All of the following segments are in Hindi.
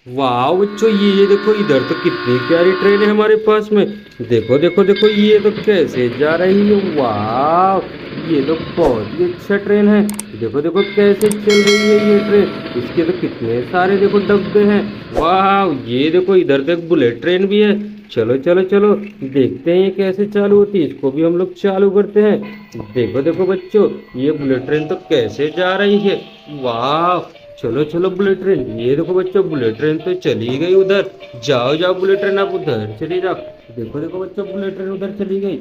वाह बच्चों, ये देखो इधर तो कितनी प्यारी ट्रेन है हमारे पास में। देखो देखो देखो, ये तो कैसे जा रही है। वाह, ये तो बहुत ही अच्छा ट्रेन है। देखो देखो कैसे चल रही है ये ट्रेन। इसके तो कितने सारे देखो डब्बे हैं। वाह, ये देखो इधर तो एक बुलेट ट्रेन भी है। चलो चलो चलो, देखते हैं ये कैसे चालू होती है। इसको भी हम लोग चालू करते हैं। देखो देखो बच्चों, ये बुलेट ट्रेन तो कैसे जा रही है। वाह, चलो चलो बुलेट ट्रेन, ये देखो बच्चों बुलेट ट्रेन तो चली गई उधर। जाओ जाओ बुलेट ट्रेन, आप उधर चली जाओ। देखो देखो बच्चों, बुलेट ट्रेन उधर चली गई।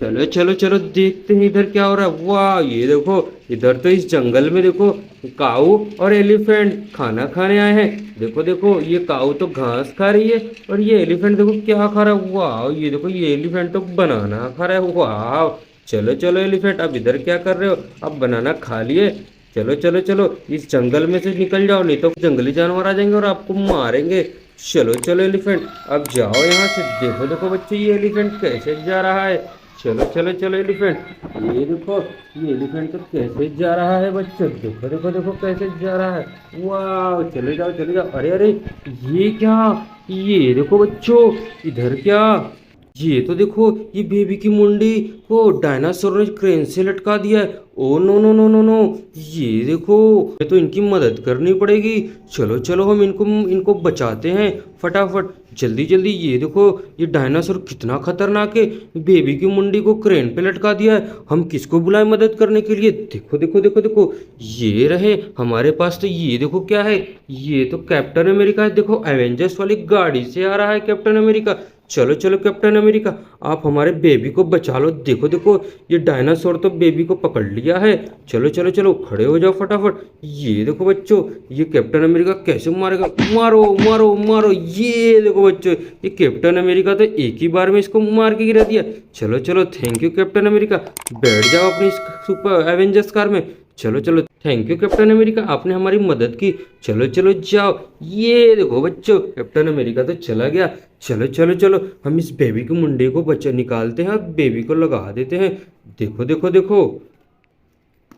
चलो चलो चलो, देखते हैं इधर क्या हो रहा है। वाह, ये देखो इधर तो इस जंगल में देखो काऊ और एलिफेंट खाना खाने आए हैं। देखो देखो, ये काऊ तो घास खा रही है और ये एलिफेंट देखो क्या खा रहा है। वाह, ये देखो ये एलिफेंट तो बनाना खा रहा है। वाह, चलो चलो एलिफेंट, अब इधर क्या कर रहे हो। अब बनाना खा लिए। चलो चलो चलो, इस जंगल में से निकल जाओ, नहीं तो जंगली जानवर आ जाएंगे और आपको मारेंगे। चलो चलो एलिफेंट, अब जाओ यहाँ से। देखो देखो बच्चे, ये एलिफेंट कैसे जा रहा है। चलो चलो चलो एलिफेंट, ये देखो ये एलिफेंट तो कैसे जा रहा है बच्चों। देखो देखो देखो कैसे जा रहा है। वाह, चले जाओ चले जाओ। अरे अरे, ये क्या, ये देखो बच्चों, इधर क्या, ये तो देखो ये बेबी की मुंडी को डायनासोर ने क्रेन से लटका दिया है। Oh no no no no no, ये देखो, ये तो इनकी मदद करनी पड़ेगी। चलो चलो, हम इनको इनको बचाते हैं फटाफट, जल्दी जल्दी। ये देखो ये डायनासोर कितना खतरनाक है। बेबी की मुंडी को क्रेन पे लटका दिया है। हम किसको बुलाएं मदद करने के लिए। देखो देखो देखो देखो, ये रहे हमारे पास। तो ये देखो क्या है, ये तो कैप्टन अमेरिका है। देखो एवेंजर्स वाली गाड़ी से आ रहा है कैप्टन अमेरिका। चलो चलो कैप्टन अमेरिका, आप हमारे बेबी को बचा लो। देखो देखो, ये डायनासोर तो बेबी को पकड़ लिया है। चलो चलो चलो, खड़े हो जाओ फटाफट। ये देखो बच्चों, ये कैप्टन अमेरिका कैसे मारेगा। मारो मारो मारो। ये देखो बच्चों, ये कैप्टन अमेरिका तो एक ही बार में इसको मार के गिरा दिया। चलो चलो, थैंक यू कैप्टन अमेरिका। बैठ जाओ अपनी सुपर एवेंजर्स कार में। चलो चलो, थैंक यू कैप्टन अमेरिका, आपने हमारी मदद की। चलो चलो जाओ। ये देखो बच्चों, कैप्टन अमेरिका तो चला गया। चलो चलो चलो, हम इस बेबी के मुंडे को बच्चा निकालते हैं और बेबी को लगा देते हैं। देखो देखो देखो,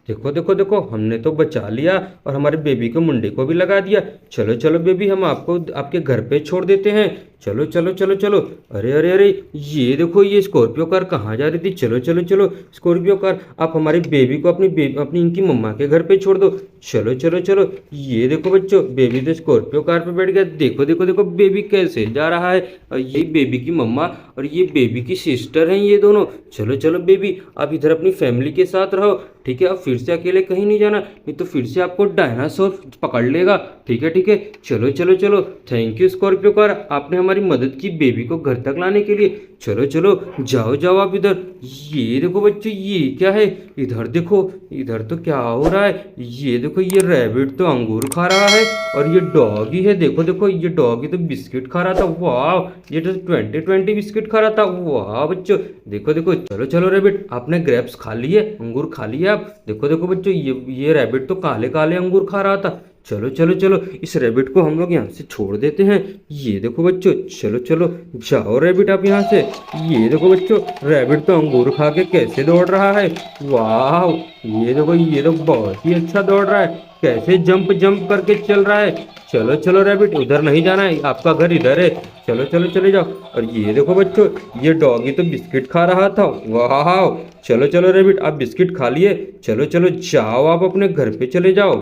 देखो देखो देखो, हमने तो बचा लिया और हमारे बेबी के मुंडे को भी लगा दिया। चलो चलो बेबी, हम आपको आपके घर पे छोड़ देते हैं। चलो चलो चलो चलो। अरे अरे अरे, ये देखो ये स्कॉर्पियो कार कहाँ जा रही थी। चलो चलो चलो स्कॉर्पियो कार, आप हमारे बेबी को अपनी इनकी मम्मा के घर पे छोड़ दो। चलो चलो चलो, ये देखो बच्चों, बेबी तो स्कॉर्पियो कार पे बैठ गया। देखो देखो देखो बेबी कैसे जा रहा है। और ये बेबी की मम्मा और ये बेबी की सिस्टर हैं ये दोनों। चलो चलो बेबी, आप इधर अपनी फैमिली के साथ रहो, ठीक है। अब फिर से अकेले कहीं नहीं जाना, नहीं तो फिर से आपको डायनासोर पकड़ लेगा। ठीक है ठीक है, चलो चलो चलो। थैंक यू स्कॉर्पियो कार, आपने हमारी मदद की बेबी को घर तक लाने के लिए। चलो चलो जाओ जाओ आप इधर। ये देखो बच्चों, ये क्या है, इधर देखो, इधर तो क्या हो रहा है। ये देखो ये रैबिट तो अंगूर खा रहा है और ये डॉगी है। देखो देखो, ये डॉगी तो बिस्किट खा रहा था। वाह, ये तो 2020 बिस्किट खा रहा था। वाह बच्चों, देखो देखो। चलो चलो रैबिट, आपने ग्रेप्स खा लिए, अंगूर खा लिए आप। देखो देखो बच्चों, ये रैबिट तो काले काले अंगूर खा रहा था। चलो चलो चलो, इस रैबिट को हम लोग यहाँ से छोड़ देते हैं। ये देखो बच्चों, चलो चलो जाओ रैबिट आप यहाँ से। ये देखो बच्चों, रैबिट तो अंगूर खा के कैसे दौड़ रहा है। वाह, ये देखो ये तो बहुत ही अच्छा दौड़ रहा है, कैसे जंप जंप करके चल रहा है। चलो चलो रैबिट, उधर नहीं जाना है, आपका घर इधर है। चलो चलो चले जाओ। और ये देखो बच्चों, ये डॉगी तो बिस्किट खा रहा था। वाह, चलो चलो रैबिट, आप बिस्किट खा लिए। चलो चलो जाओ, आप अपने घर पे चले जाओ।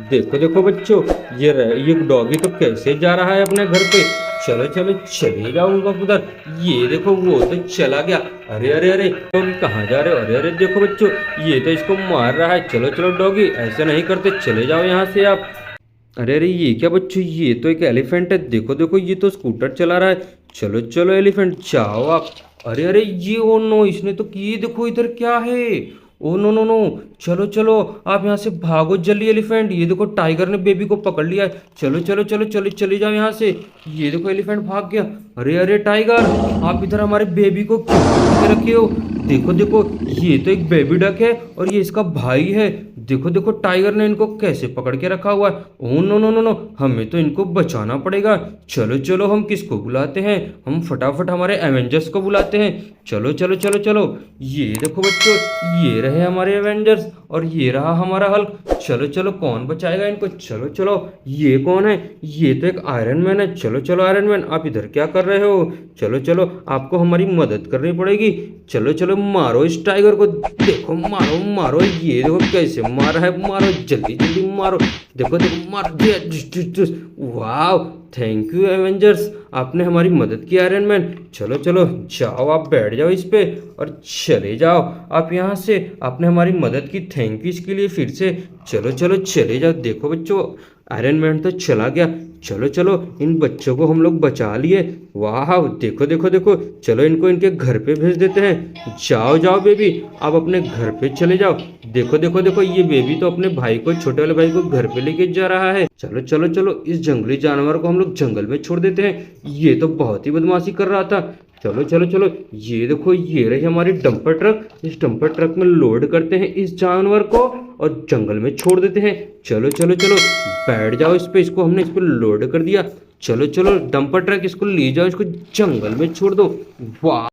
देखो देखो बच्चों, ये डॉगी तो कैसे जा रहा है अपने घर पे। चलो चलो चले जाओ उधर। ये देखो वो तो चला गया। अरे अरे अरे, डॉगी कहाँ जा रहे हो। अरे अरे देखो बच्चों, ये तो इसको मार रहा है। चलो चलो डॉगी, ऐसे नहीं करते, चले जाओ यहाँ से आप। अरे अरे, ये क्या बच्चों, ये तो एक एलिफेंट है। देखो देखो, ये तो स्कूटर चला रहा है। चलो चलो एलिफेंट जाओ आप। अरे अरे, ये ओ नो, इसने तो ये देखो इधर क्या है। ओ नो नो नो, चलो चलो आप यहाँ से भागो जल्दी एलिफेंट। ये देखो टाइगर ने बेबी को पकड़ लिया है। चलो चलो चलो चलो चले जाओ यहाँ से। ये देखो एलिफेंट भाग गया। अरे अरे टाइगर, आप इधर हमारे बेबी को क्यों पकड़ के रखे हो। देखो देखो, ये तो एक बेबी डक है और ये इसका भाई है। देखो देखो टाइगर ने इनको कैसे पकड़ के रखा हुआ है। Oh no no no no, हमें तो इनको बचाना पड़ेगा। चलो चलो, हम किसको बुलाते हैं, हम फटाफट हमारे एवेंजर्स को बुलाते हैं। चलो चलो चलो चलो, ये देखो बच्चों, ये रहे हमारे एवेंजर्स और ये रहा हमारा हल्क। चलो चलो, कौन बचाएगा इनको। चलो चलो, ये कौन है, ये तो एक आयरन मैन है। चलो चलो आयरन मैन, आप इधर क्या कर रहे हो। चलो चलो, आपको हमारी मदद करनी पड़ेगी। चलो चलो, मारो इस टाइगर को। देखो, मारो मारो, ये देखो कैसे मारा है, मारो जल्दी जल्दी मारो। देखो देखो, मार दिया। वाह, थैंक यू एवेंजर्स, आपने हमारी मदद की आयरन मैन। चलो चलो, जाओ आप बैठ जाओ इस पे और चले जाओ आप यहाँ से। आपने हमारी मदद की, थैंक यू इसके लिए फिर से। चलो चलो चले जाओ। देखो बच्चों, आयरन मैन तो चला गया। चलो चलो, इन बच्चों को हम लोग बचा लिए। वाह, देखो देखो देखो, चलो इनको इनके घर पे भेज देते हैं। जाओ जाओ बेबी, आप अपने घर पे चले जाओ। देखो देखो देखो, ये बेबी तो अपने भाई को, छोटे वाले भाई को घर पे लेके जा रहा है। चलो चलो चलो, इस जंगली जानवर को हम लोग जंगल में छोड़ देते हैं, ये तो बहुत ही बदमाशी कर रहा था। चलो चलो चलो, ये देखो, ये रही हमारी डंपर ट्रक। इस डंपर ट्रक में लोड करते हैं इस जानवर को और जंगल में छोड़ देते हैं। चलो चलो चलो, बैठ जाओ इस पे, इसको हमने इस पे लोड कर दिया। चलो चलो डंपर ट्रक, इसको ले जाओ, इसको जंगल में छोड़ दो। वाह।